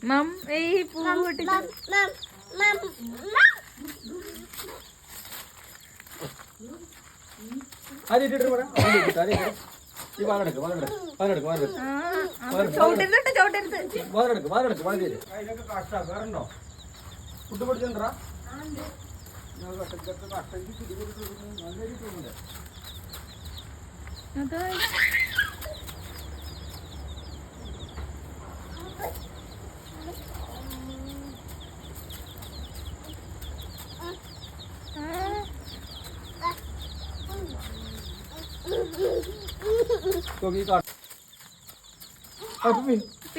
മം ഏയ് പൂ പൊട്ടിച്ചു. ഫുഡ് പൊടിച്ചോണ്ടാ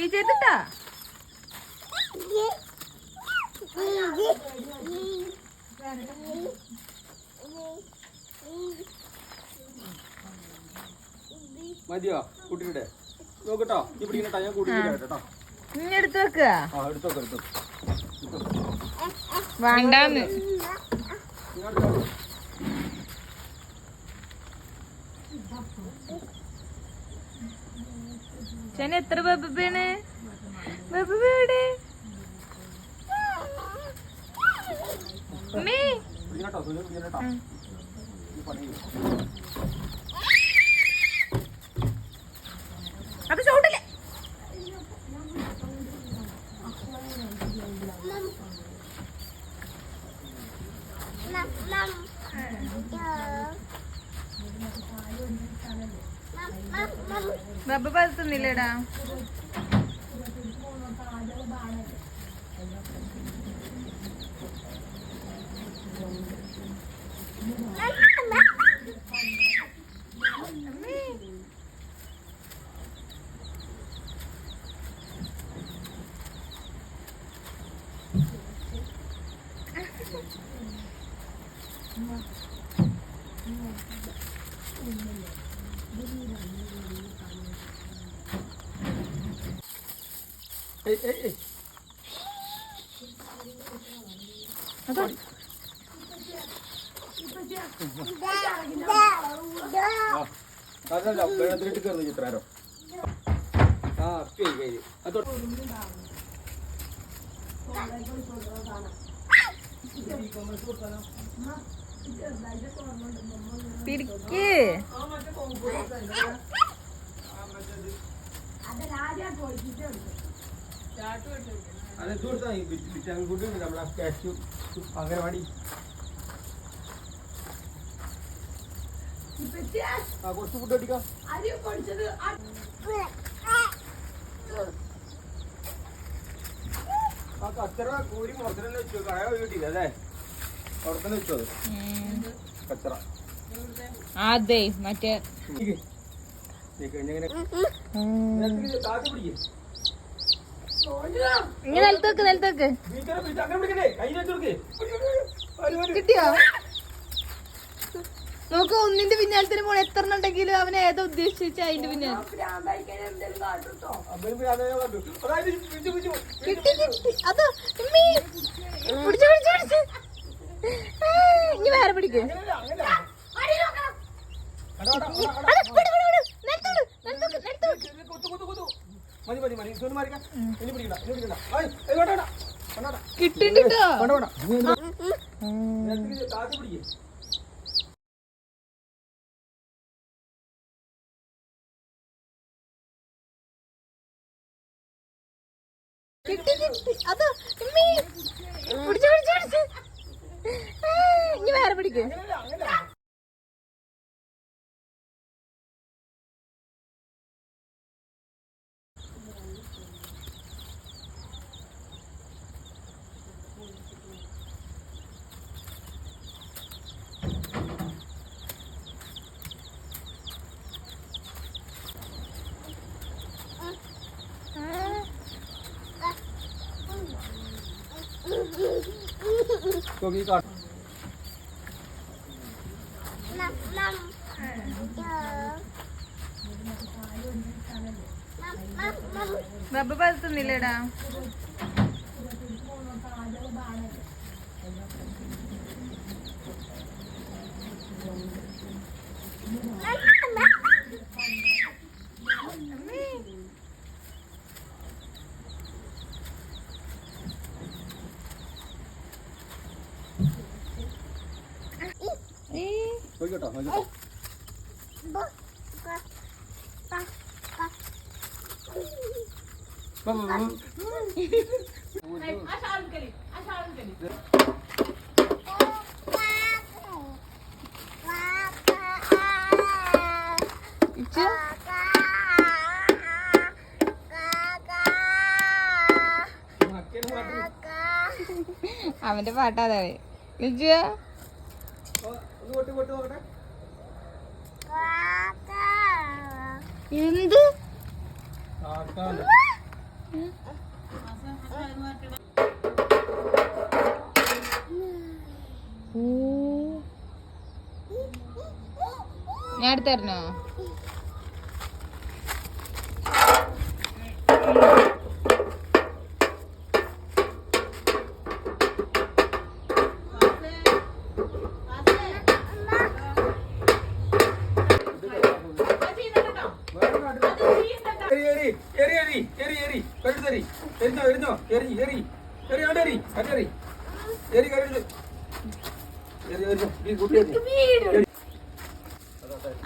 ചെയ്തിട്ടാ മതിയോ കൂട്ടിട്ടെ നോക്കട്ടോ ഈ പിടിക്കട്ടോ ഞാൻ കൂട്ടിട്ടോ ഇനി എടുത്ത് വെക്കുക എടുത്തോ വേണ്ടാന്ന് ചേന എത്ര ബബയാണ് ബബയുടെ അത് ചവിട്ടില്ലേ ബബ പതുന്നില്ലേടാ വെള്ളത്തിലിട്ട് കയറുന്നു ചിത്രാരോ പിടിക്ക് നമ്മളെ കാഷ്യൂ അംഗനവാടി കുറച്ച് ഫുഡ് അടിക്കാം ആ കച്ചറ കൂരി പുറത്തുതന്നെ വെച്ചു കട കിട്ടിയില്ല അല്ലേ അവിടെ തന്നെ വെച്ചു അത് കച്ചറ അതെ മറ്റേ നിലത്തേക്ക് കിട്ടിയോ നോക്ക് ഒന്നിന്റെ പിന്നാലത്തിന് പോണ എത്ര ഉണ്ടെങ്കിലും അവൻ ഏതാ ഉദ്ദേശിച്ച അതിന്റെ പിന്നാലെ കിട്ടി അതോ പിടിച്ചു ഇനി വേറെ പിടിക്ക് കിട്ടിട്ടോ കിട്ടി അതോ പിടിച്ചു ഇനി വേറെ പിടിക്ക് ബബ്ബ പതുന്നില്ലേടാ നോക്കിട്ടോ നോക്കിട്ടോ അവന്റെ പാട്ടാതെ ലിജു എന്ത് ഞാൻ എടുത്തരണോ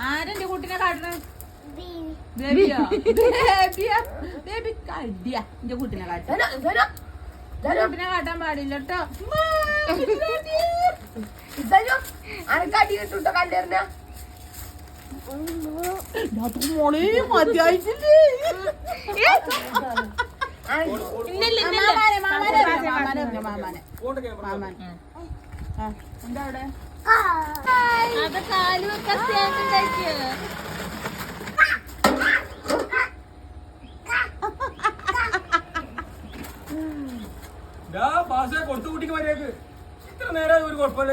ആരെന്റെ കുട്ടിനെ കാട്ടണ ബേബിയോ ബേബിയോ ബേബി കടിയാ എന്റെ കുട്ടിനെ കാട്ടാൻ കുട്ടിനെ കാട്ടാൻ പാടില്ല കേട്ടോ അനക്കടി കിട്ടുണ്ടോ കല്ലേറിന മോളെ മതിയായിട്ടില്ലേ എന്താ അവിടെ അത് കാല് വെക്കാൻ കൊടുത്തു കുട്ടിക്ക് മര്യാദക്ക് ഇത്ര നേരം ഒരു കുഴപ്പമില്ല